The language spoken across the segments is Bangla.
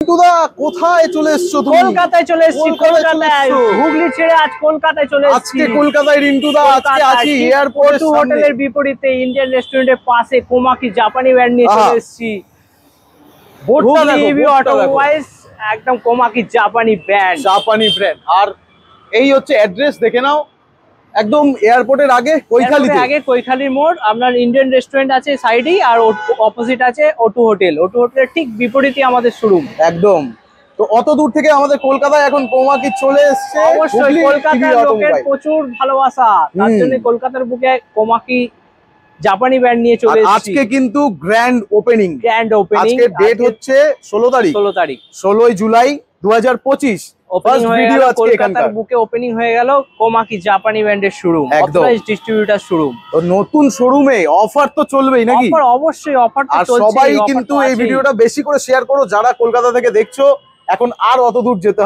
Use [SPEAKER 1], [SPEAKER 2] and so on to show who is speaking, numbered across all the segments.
[SPEAKER 1] টুদা কোথায় চলে এসছো তুমি?
[SPEAKER 2] কলকাতায় চলে এসেছি। কলকাতায় হুগলি ছেড়ে আজ কলকাতায় চলে এসেছি।
[SPEAKER 1] আজকে কলকাতায় রিন্টুদা আজকে আছি এয়ারপোর্টের সামনে
[SPEAKER 2] হোটেলের বিপরীতে ইন্ডিয়ান রেস্টুরেন্টের পাশে কোমাকি জাপানি ব্যান্ড নিয়ে চলে এসেছি। বোর্ডটা দেখো, অটোমোবাইলস একদম কোমাকি জাপানি ব্যান্ড। আর
[SPEAKER 1] এই হচ্ছে অ্যাড্রেস দেখে নাও, একদম এয়ারপোর্টের আগে
[SPEAKER 2] কৈখালির মোড়। আপনার ইন্ডিয়ান রেস্টুরেন্ট আছে সাইডেই, আর অপোজিট আছে ওটু হোটেল। ওটু হোটেলের ঠিক বিপরীতে আমাদের শোরুম।
[SPEAKER 1] একদম। তো অত দূর থেকে আমাদের কলকাতায় এখন কোমাকি চলে এসেছে।
[SPEAKER 2] অবশ্যই কলকাতার লোকের প্রচুর ভালোবাসা, তার জন্য কলকাতার বুকে কোমাকি জাপানি ব্যান্ড নিয়ে চলে এসেছি।
[SPEAKER 1] আজকে কিন্তু গ্র্যান্ড ওপেনিং। আজকে ডেট হচ্ছে 16 তারিখ 16 জুলাই 2025।
[SPEAKER 2] কলকাতার বুকে ওপেনিং হয়ে গেল কোমাকি জাপানি ব্যান্ডের শোরুম, অথরাইজড ডিস্ট্রিবিউটর শোরুম।
[SPEAKER 1] তো নতুন শোরুমে অফার তো চলবেই নাকি?
[SPEAKER 2] অবশ্যই অফার তো চলছে।
[SPEAKER 1] আর সবাই কিন্তু এই ভিডিওটা বেশি করে শেয়ার করো, যারা কলকাতা থেকে দেখছো। এখন আর অত দূর যেতে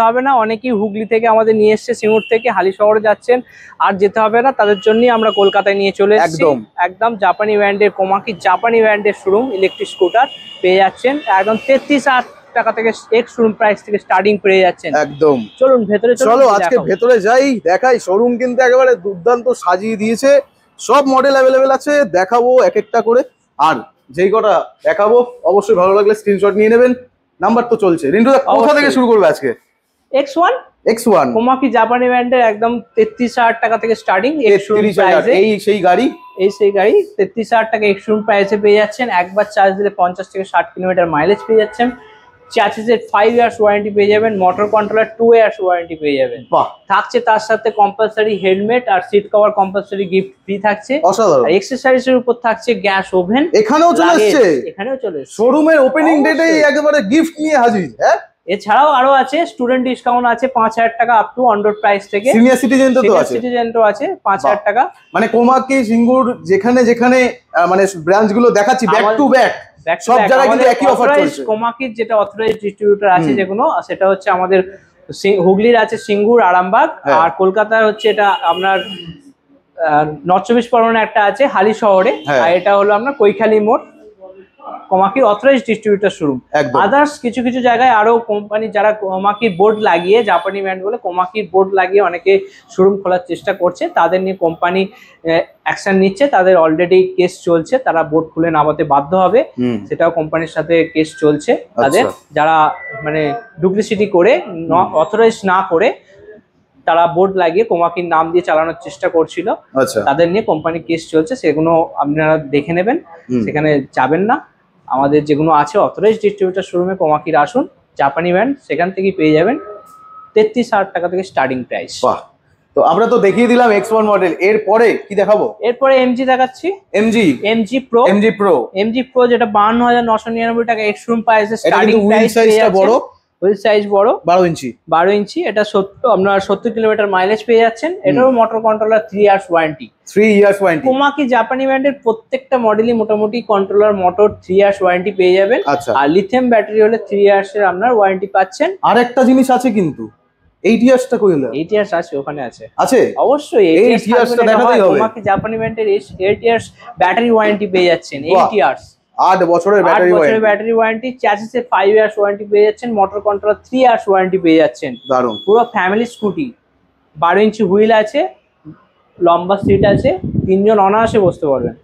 [SPEAKER 2] হবে না। অনেকেই হুগলি থেকে আমাদের নিয়ে এসছে, সিঙ্গুর থেকে হালি শহরে যাচ্ছেন, আর যেতে হবে না। তাদের জন্যই আমরা কলকাতায় নিয়ে চলে এসেছি। একদম জাপানি ব্যান্ডের কোমাকি জাপানি ব্যান্ডের শোরুম। ইলেকট্রিক স্কুটার পেয়ে যাচ্ছেন একদম 33,000 টাকা থেকে এক শোরুম প্রাইস থেকে স্টার্টিং পেয়ে যাচ্ছেন।
[SPEAKER 1] একদম।
[SPEAKER 2] চলুন ভেতরে
[SPEAKER 1] চলো আজকে ভেতরে যাই, দেখাই। শোরুম কিন্তু একেবারে দুর্দান্ত সাজিয়ে দিয়েছে, সব মডেল অ্যাভেলেবেল আছে। দেখাবো এক একটা করে, আর যেই কটা দেখাবো অবশ্যই ভালো লাগলে স্ক্রিনশট নিয়ে নেবেন। নাম্বার তো চলছে। রিন্টুদা কোথা থেকে শুরু করবে আজকে? X1
[SPEAKER 2] কোমাকি জাপানি ব্যান্ডের একদম 33,000 টাকা থেকে স্টার্টিং।
[SPEAKER 1] এই সেই গাড়ি
[SPEAKER 2] 33,000 টাকা এক শোরুম প্রাইসে পেয়ে যাচ্ছেন। একবার চার্জ দিলে 50 থেকে 60 কিলোমিটার মাইলেজ পেয়ে যাচ্ছেন। চ্যাসিসের 5 ইয়ার্স ওয়ারেন্টি পেয়ে যাবেন। মোটর কন্ট্রোলার 2 ইয়ার্স ওয়ারেন্টি পেয়ে যাবেন। থাকছে তার সাথে কম্পালসারি হেলমেট আর seat cover compulsory gift free থাকছে।
[SPEAKER 1] অসাধারণ।
[SPEAKER 2] এক্সেসরিজ এর উপর থাকছে গ্যাস ওভেন।
[SPEAKER 1] এখানেও চলে এসেছে। শোরুমের ওপেনিং ডেটেই একেবারে গিফট নিয়ে হাজির। হ্যাঁ,
[SPEAKER 2] এছাড়াও আরো আছে স্টুডেন্ট ডিসকাউন্ট আছে 5,000 টাকা up to on road price থেকে।
[SPEAKER 1] সিনিয়র সিটিজেন তো
[SPEAKER 2] আছে 5,000 টাকা।
[SPEAKER 1] মানে কোমাকি সিঙ্গুর যেখানে যেখানে মানে ব্রাঞ্চ গুলো দেখাচ্ছি ব্যাক টু ব্যাক সব জায়গায় কিন্তু একই অফার চলছে।
[SPEAKER 2] কোমাকির যেটা অথরাইজড ডিস্ট্রিবিউটর আছে যেগুলো, সেটা হচ্ছে আমাদের হুগলির আছে সিঙ্গুর, আরামবাগ। আর কলকাতায় হচ্ছে এটা আপনার নর্থ 24 পরগনা একটা আছে হালি শহরে। আর এটা হলো আপনার কৈখালি মোড়, কোমাকির অথরাইজড ডিস্ট্রিবিউটর শোরুম। আদার্স কিছু কিছু জায়গায় আরো কোম্পানি যারা কোমাকির বোর্ড লাগিয়ে, জাপানি ব্যান্ড বলে কোমাকির বোর্ড লাগিয়ে অনেকে শোরুম খোলার চেষ্টা করছে, তাদের নিয়ে কোম্পানি অ্যাকশন নিচ্ছে। তাদের অলরেডি কেস চলছে, তারা বোর্ড খুলে নামাতে বাধ্য হবে। সেটাও কোম্পানির সাথে কেস চলছে তাদের, যারা মানে ডুপ্লিসিটি করে অথরাইজ না করে তারা বোর্ড লাগিয়ে কোমাকির নাম দিয়ে চালানোর চেষ্টা করছিল। তাদের নিয়ে কোম্পানি কেস চলছে, সেগুলো আপনারা দেখে নেবেন, সেখানে যাবেন না। আমাদের যেগুলো আছে অথরাইজড ডিস্ট্রিবিউটর শোরুমে কোমাকির আসুন, জাপানি ব্যান্ড সেখান থেকে পেয়ে যাবেন 33,000 টাকা থেকে স্টার্টিং প্রাইস।
[SPEAKER 1] তো আমরা তো দেখিয়ে দিলাম X1 মডেল, এরপরে কি দেখাবো?
[SPEAKER 2] এরপরে এমজি দেখাচ্ছি। এমজি প্রো যেটা 52,999 টাকা এক্স শোরুম প্রাইসে স্টার্টিং প্রাইস পেয়ে যাচ্ছেন।
[SPEAKER 1] বড়
[SPEAKER 2] হুইল সাইজ বড় 12 ইঞ্চি। এটা আপনার 70 কিলোমিটার মাইলেজ পেয়ে যাচ্ছেন। এটারও motor controller 3 years warranty. Komaki জাপানি ব্যান্ডের প্রত্যেকটা মডেলই মোটামুটি কন্ট্রোলার মোটর 3 ইয়ার্স ওয়ারেন্টি পেয়ে যাবেন। আর লিথিয়াম ব্যাটারি হলে 3 ইয়ার্স এর আপনার ওয়ারেন্টি পাচ্ছেন।
[SPEAKER 1] আর একটা জিনিস আছে কিন্তু 8 ইয়ার্সটা কই হলো?
[SPEAKER 2] 8 ইয়ার্স আছে, ওখানে আছে অবশ্যই। 8 ইয়ার্সটা দেখাতেই হবে। কোমাকি জাপানি ব্যান্ডের 8 ইয়ার্স ব্যাটারি ওয়ারেন্টি পেয়ে যাচ্ছেন। 8 ইয়ার্স
[SPEAKER 1] 8 বছরের
[SPEAKER 2] ব্যাটারি ওয়ারেন্টি। চ্যাসিসে 5 ইয়ার্স ওয়ারেন্টি পেয়ে যাচ্ছেন। মোটর কন্ট্রোলার 3 ইয়ার্স ওয়ারেন্টি পেয়ে যাচ্ছেন।
[SPEAKER 1] দারুণ।
[SPEAKER 2] পুরো ফ্যামিলি স্কুটি, 12 ইঞ্চি হুইল আছে, লম্বা সিট আছে, 3 জন অনায়াসে বসতে পারবেন।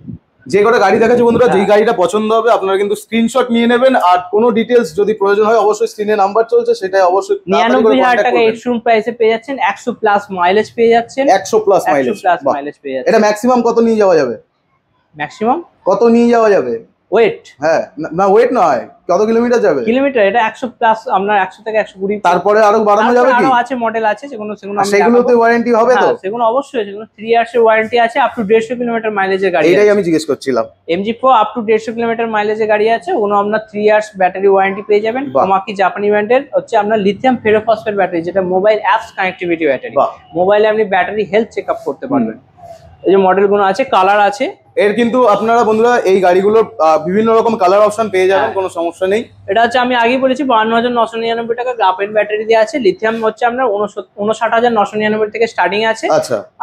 [SPEAKER 1] যে কটা গাড়ি দেখাচ্ছি বন্ধুরা, যেই গাড়িটা পছন্দ হবে আপনারা কিন্তু স্ক্রিনশট নিয়ে নেবেন। আর কোনো ডিটেলস যদি প্রয়োজন হয় অবশ্যই স্ক্রিনে নাম্বার চলছে, সেটাই অবশ্যই
[SPEAKER 2] 99,000 টাকা এক্স শোরুম প্রাইসে পেয়ে যাচ্ছেন। 100 প্লাস মাইলেজ পেয়ে যাচ্ছেন।
[SPEAKER 1] 100 প্লাস মাইলেজ
[SPEAKER 2] পেয়ে যাচ্ছেন।
[SPEAKER 1] এটা ম্যাক্সিমাম কত নিয়ে যাওয়া যাবে? ওয়েট? হ্যাঁ, না ওয়েট নয়, কত কিলোমিটার যাবে?
[SPEAKER 2] কিলোমিটার এটা 100 প্লাস, আপনার 100 থেকে 120।
[SPEAKER 1] তারপরে আরো বাড়ানো যাবে কি?
[SPEAKER 2] আরো আছে মডেল আছে,
[SPEAKER 1] সেগুলোতে ওয়ারেন্টি হবে তো?
[SPEAKER 2] সেগুলো অবশ্যই, সেগুলো 3 ইয়ার্স এর ওয়ারেন্টি আছে। আপ টু 150 কিলোমিটার মাইলেজের গাড়ি।
[SPEAKER 1] এটাই আমি জিজ্ঞেস করছিলাম।
[SPEAKER 2] MG pro up to 150 kilometre মাইলেজের গাড়ি আছে, ওগুলো আপনার 3 ইয়ার্স ব্যাটারি ওয়ারেন্টি পেয়ে যাবেন। কোমাকি জাপানি ব্যান্ডের হচ্ছে আপনার লিথিয়াম ফেরোফসফেট ব্যাটারি, যেটা মোবাইল অ্যাপস কানেক্টিভিটি ব্যাটারি। মোবাইলে আপনি ব্যাটারি হেলথ চেক আপ করতে পারবেন। এই যে মডেলগুলো আছে, কালার আছে
[SPEAKER 1] এর, কিন্তু আপনারা বন্ধুরা এই গাড়িগুলোর বিভিন্ন রকম কালার অপশন পেয়ে যাবেন, কোনো সমস্যা নেই।
[SPEAKER 2] এটা হচ্ছে আমি আগেই বলেছি 52,999 টাকা গ্রাফাইট ব্যাটারি দিয়ে আছে। লিথিয়াম হচ্ছে আপনার 59,999 থেকে স্টার্টিং আছে।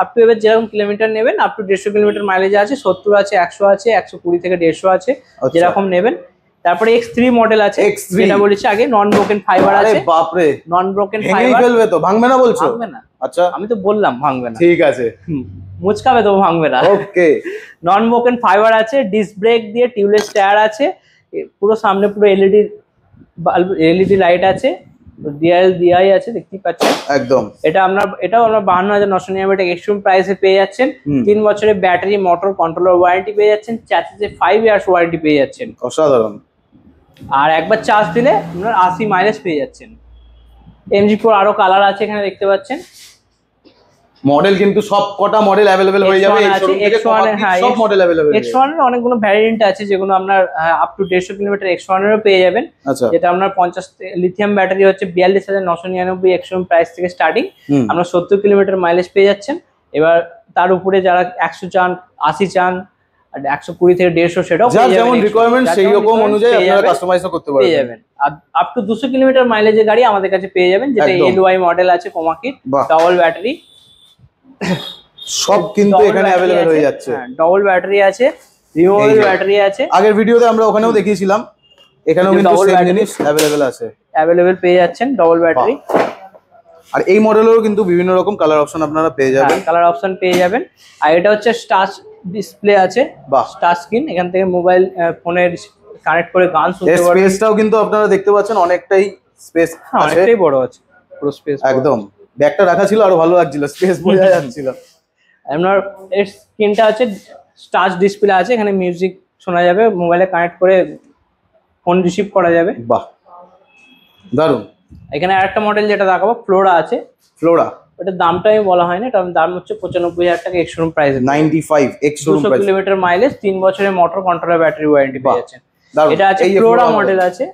[SPEAKER 2] আপ টু এবার যেরকম কিলোমিটার নেবেন, আপ টু 150 কিলোমিটার মাইলেজ আছে, 70 আছে, 100 আছে, 120 থেকে 150 আছে, যেরকম নেবেন। তারপরে X3 মডেল আছে,
[SPEAKER 1] X3
[SPEAKER 2] যেটা বলেছি আগে নন ব্রোকেন ফাইবার
[SPEAKER 1] আরে
[SPEAKER 2] আছে।
[SPEAKER 1] বাপ রে,
[SPEAKER 2] নন ব্রোকেন
[SPEAKER 1] ভেঙেই
[SPEAKER 2] ফাইবার।
[SPEAKER 1] ফেলবে তো, ভাঙবে না বলছো?
[SPEAKER 2] ভাঙবে না,
[SPEAKER 1] আচ্ছা
[SPEAKER 2] আমি তো বললাম ভাঙবে না।
[SPEAKER 1] ঠিক আছে,
[SPEAKER 2] মুচকাবে তো, ভাঙবে না।
[SPEAKER 1] ওকে।
[SPEAKER 2] নন ব্রোকেন ফাইবার আছে, ডিস্ক ব্রেক দিয়ে, টিউবলেস টায়ার আছে, পুরো সামনে পুরো এলইডি বাল্ব, এলইডি লাইট আছে, ডিআই আছে, দেখতেই পাচ্ছেন
[SPEAKER 1] একদম।
[SPEAKER 2] এটাও আমরা 52,999 টাকা এক্সট্রিম প্রাইসে পেয়ে যাচ্ছেন। 3 বছরের ব্যাটারি, মোটর, কন্ট্রোলার ওয়ারেন্টি পেয়ে যাচ্ছেন, চ্যাসিসে 5 ইয়ার্স ওয়ারেন্টি পেয়ে যাচ্ছেন,
[SPEAKER 1] অসাধারণ।
[SPEAKER 2] আর একবার চার্জ দিলে আপনার 80 মাইলেজ পেয়ে যাচ্ছেন। MG4 আরো কালার আছে এখানে দেখতে পাচ্ছেন।
[SPEAKER 1] মডেল কিন্তু সব কটা মডেল अवेलेबल হয়ে যাবে এই শোরুম থেকে, সব মডেল अवेलेबल।
[SPEAKER 2] X1 এর অনেকগুলো ভ্যারিয়েন্ট আছে যেগুলো আপনার আপ টু 150 কিলোমিটার X1 এরও পেয়ে যাবেন।
[SPEAKER 1] আচ্ছা,
[SPEAKER 2] যেটা আপনার 50 লিথিয়াম ব্যাটারি হচ্ছে 42,999 এক্সট্রিম প্রাইস থেকে স্টার্টিং, আমরা 70 কিলোমিটার মাইলেজ পেয়ে যাচ্ছেন। এবার তার উপরে যারা 100 চান, 80 চান, 120 থেকে 150 সেটাও
[SPEAKER 1] যার যেমন রিকোয়ারমেন্ট সেই রকম অনুযায়ী আপনারা কাস্টমাইজও করতে
[SPEAKER 2] পেয়ে যাবেন। আর আপ টু 200 কিলোমিটার মাইলেজের গাড়ি আমাদের কাছে পেয়ে যাবেন, যেটা LY মডেল আছে, কোমাকিট ডাবল ব্যাটারি,
[SPEAKER 1] সব কিন্তু এখানে अवेलेबल হয়ে যাচ্ছে।
[SPEAKER 2] ডাবল ব্যাটারি আছে, রিমুভেবল ব্যাটারি আছে।
[SPEAKER 1] আগের ভিডিওতে আমরা ওখানেও দেখিয়েছিলাম, এখানেও কিন্তু সেম জিনিস अवेलेबल আছে,
[SPEAKER 2] अवेलेबल পেয়ে যাচ্ছেন ডাবল ব্যাটারি।
[SPEAKER 1] আর এই মডেলেরও কিন্তু বিভিন্ন রকম কালার অপশন আপনারা পেয়ে যাবেন,
[SPEAKER 2] কালার অপশন পেয়ে যাবেন। আর এটা হচ্ছে টাচ ডিসপ্লে আছে, টাচ স্ক্রিন, এখান থেকে মোবাইল ফোনের কানেক্ট করে গান শুনতে পারবেন।
[SPEAKER 1] স্পেসটাও কিন্তু আপনারা দেখতে পাচ্ছেন, অনেকটাই স্পেস আছে,
[SPEAKER 2] অনেকটাই বড় আছে, পুরো স্পেস
[SPEAKER 1] একদম। ব্যাগটা রাখা ছিল আরো ভালো লাগছিল, স্পেস বোঝা যাচ্ছিল।
[SPEAKER 2] আপনার এর স্ক্রিনটা আছে, টাচ ডিসপ্লে আছে, এখানে মিউজিক শোনা যাবে, মোবাইলে কানেক্ট করে ফোন রিসিভ করা যাবে।
[SPEAKER 1] বাহ, দারুন।
[SPEAKER 2] এখানে আরেকটা মডেল যেটা দেখাবো, ফ্লোরা আছে।
[SPEAKER 1] ফ্লোরা,
[SPEAKER 2] ওটার দামটা আমি বলা হয়নি, এটার দাম হচ্ছে 95,000 টাকা x-showroom price.
[SPEAKER 1] 95 x-showroom price,
[SPEAKER 2] 200 kilometre mileage, 3 বছরের মোটর, কন্ট্রোলার, ব্যাটারি ওয়ারেন্টি পেয়ে যাচ্ছেন। এটা আছে
[SPEAKER 1] এই
[SPEAKER 2] ফ্লোরা মডেল আছে,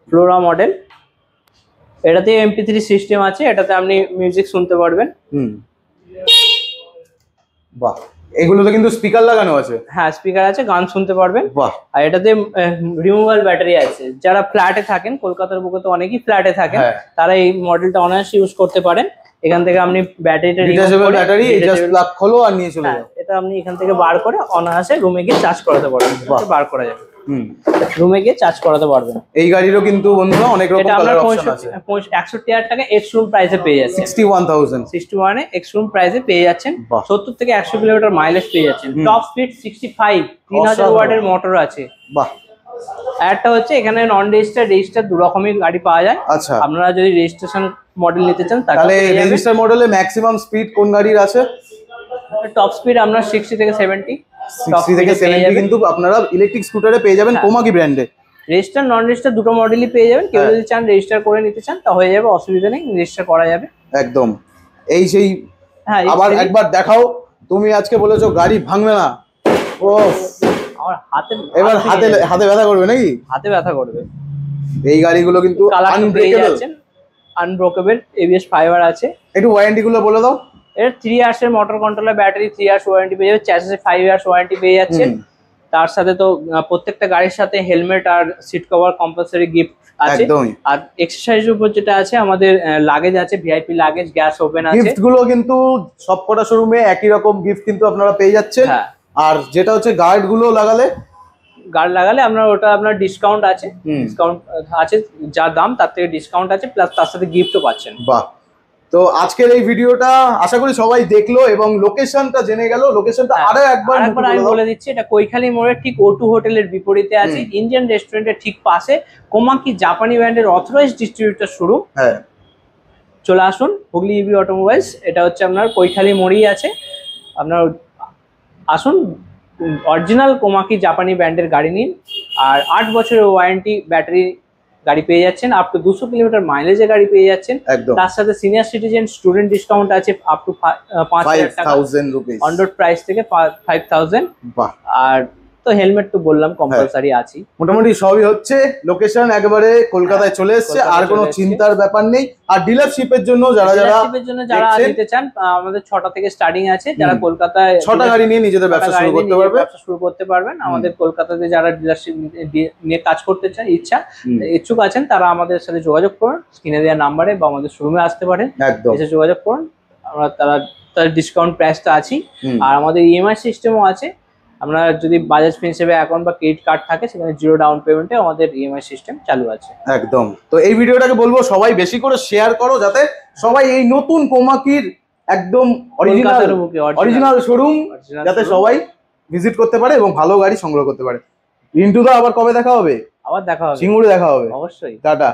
[SPEAKER 2] ফ্লোরা মডেল। এটাতে MP3 সিস্টেম আছে, এটাতে আপনি মিউজিক শুনতে পারবেন।
[SPEAKER 1] বাহ, এগুলোতে কিন্তু স্পিকার লাগানো আছে।
[SPEAKER 2] হ্যাঁ, স্পিকার আছে, গান শুনতে পারবেন।
[SPEAKER 1] বাহ।
[SPEAKER 2] আর এটাতে রিমুভাল ব্যাটারি আছে, যারা ফ্ল্যাটে থাকেন, কলকাতার বুকে তো অনেকেই ফ্ল্যাটে থাকেন, তারা এই মডেলটা অনায়াসে ইউজ করতে পারেন। এখান থেকে আপনি ব্যাটারিটা
[SPEAKER 1] রিচার্জেবল ব্যাটারি, জাস্ট প্লাগ খোলো আর নিয়ে চলে যাও।
[SPEAKER 2] এটা আপনি এখান থেকে বার করে অনায়াসে রুমে গিয়ে চার্জ করাতে পারবেন, বার করা যাবে, রুমে গিয়ে চার্জ করাতে পারবেন।
[SPEAKER 1] এই গাড়িরও কিন্তু বন্ধুরা অনেক রকম কালার অপশন আছে।
[SPEAKER 2] 61,000 টাকা এক্স-শোরুম প্রাইসে পেয়ে যাচ্ছেন। 61 এ এক্স-শোরুম প্রাইসে পেয়ে যাচ্ছেন। 70 থেকে 100 কিলোমিটার মাইলেজ পেয়ে যাচ্ছেন। টপ স্পিড 65, 3000 ওয়াটের মোটর আছে।
[SPEAKER 1] বাহ।
[SPEAKER 2] একটা হচ্ছে এখানে নন রেজিস্টার দু রকমের গাড়ি পাওয়া যায়।
[SPEAKER 1] আচ্ছা,
[SPEAKER 2] আপনারা যদি রেজিস্ট্রেশন মডেল নিতে চান
[SPEAKER 1] তাহলে রেজিস্টার মডেলে ম্যাক্সিমাম স্পিড কোন গাড়ির আছে?
[SPEAKER 2] টপ স্পিড আপনার 60 থেকে 70,
[SPEAKER 1] 60 থেকে 70 কিন্তু আপনারা ইলেকট্রিক স্কুটারে পেয়ে যাবেন কোমাকি ব্র্যান্ডে।
[SPEAKER 2] রেজিস্টার নন রেজিস্টার দুটো মডেলই পেয়ে যাবেন। কেউ যদি চান রেজিস্টার করে নিতে চান তা হয়ে যাবে, অসুবিধা নেই, রেজিস্টার করা যাবে
[SPEAKER 1] একদম। এই সেই,
[SPEAKER 2] হ্যাঁ,
[SPEAKER 1] আবার একবার দেখাও, তুমি আজকে বলেছো গাড়ি ভাঙবে না, ও
[SPEAKER 2] আমার হাতে,
[SPEAKER 1] এবার হাতে ব্যথা করবে নাকি?
[SPEAKER 2] হাতে ব্যথা করবে।
[SPEAKER 1] এই গাড়িগুলো কিন্তু
[SPEAKER 2] আনব্রেকেবল, ABS ফাইবার আছে।
[SPEAKER 1] একটু ওয়ারেন্টি গুলো বলে দাও।
[SPEAKER 2] এর 3 ইয়ার্স এর motor, controller, battery 3 years warranty পেয়ে যাবে, চ্যাসিসে 5 ইয়ার্স ওয়ারেন্টি পেয়ে যাচ্ছেন। তার সাথে তো প্রত্যেকটা গাড়ির সাথে হেলমেট আর সিট কভার কম্পালসারি গিফট আছে। আর এক্সারসাইজের উপর যেটা আছে, আমাদের লাগেজ আছে, ভিআইপি লাগেজ, গ্যাস ওভেন আছে।
[SPEAKER 1] গিফট গুলো কিন্তু সবকটা শোরুমে একই রকম গিফট কিন্তু আপনারা পেয়ে যাচ্ছেন। আর যেটা হচ্ছে গার্ড লাগালে আপনার ওটা আপনার ডিসকাউন্ট আছে, যার দাম তার থেকে ডিসকাউন্ট আছে, প্লাস তার সাথে গিফটও পাচ্ছেন। বাহ। তো আজকের এই ভিডিওটা আশা করি সবাই দেখলো এবং লোকেশনটা জেনে গেল। লোকেশনটা আরো একবার
[SPEAKER 2] আমি বলে দিচ্ছি, এটা কৈখালি মোড়ের ঠিক O2 হোটেলের বিপরীতে আছে, ইন্ডিয়ান রেস্টুরেন্টের ঠিক পাশে, কোমাকি জাপানি ব্র্যান্ডের অথরাইজড ডিস্ট্রিবিউটর শোরুম।
[SPEAKER 1] হ্যাঁ,
[SPEAKER 2] চলে আসুন, হুগলি ইভি অটোমোবাইলস। এটা হচ্ছে আপনার কৈখালি মোড়েই আছে, আপনার আসুন, অরিজিনাল কোমাকি জাপানি ব্র্যান্ডের গাড়ি নিন। আর 8 বছরের ওয়ারেন্টি ব্যাটারি গাড়ি পেয়ে যাচ্ছেন, আপ টু 200 কিলোমিটার মাইলেজে গাড়ি পেয়ে যাচ্ছেন। তার সাথে সিনিয়র সিটিজেন স্টুডেন্ট ডিসকাউন্ট আছে আপ টু 5,000 টাকা অন রোড প্রাইস থেকে 5,000। আর তো হেলমেট তো বললাম কম্পালসারি আছে।
[SPEAKER 1] মোটামুটি সবই হচ্ছে। লোকেশন একেবারে কলকাতায় চলে এসেছে, আর কোনো চিন্তার ব্যাপার নেই। আর ডিলারশিপের জন্য যারা
[SPEAKER 2] নিতে চান, আমাদের 6টা থেকে স্টার্টিং আছে। যারা কলকাতায়
[SPEAKER 1] 6টা গাড়ি নিয়ে নিজেদের ব্যবসা শুরু করতে পারবেন।
[SPEAKER 2] আমাদের কলকাতাতে যারা ডিলারশিপ নিয়ে কাজ করতে চান, ইচ্ছুক আছেন, তারা আমাদের সাথে যোগাযোগ করুন, স্ক্রিনে দেওয়া নাম্বারে, বা আমাদের শোরুমে আসতে পারেন, এসে যোগাযোগ করুন। আমরা তার ডিসকাউন্ট প্রাইসটা আছি। আর আমাদের EMI সিস্টেমও আছে। আপনার যদি বাজাজ ফিনসেভে অ্যাকাউন্ট বা ক্রেডিট কার্ড থাকে সেখানে 0 ডাউন পেমেন্টে আমাদের ইএমআই সিস্টেম চালু আছে।
[SPEAKER 1] একদম। তো এই ভিডিওটাকে বলবো সবাই বেশি করে শেয়ার করো, যাতে সবাই এই নতুন কোমাকির একদম অরিজিনাল শোরুম যাতে সবাই ভিজিট করতে পারে এবং ভালো গাড়ি সংগ্রহ করতে পারে। রিন্টু দা, আবার কবে দেখা হবে?
[SPEAKER 2] আবার দেখা হবে,
[SPEAKER 1] সিঙ্গুরে দেখা হবে
[SPEAKER 2] অবশ্যই।
[SPEAKER 1] টাটা।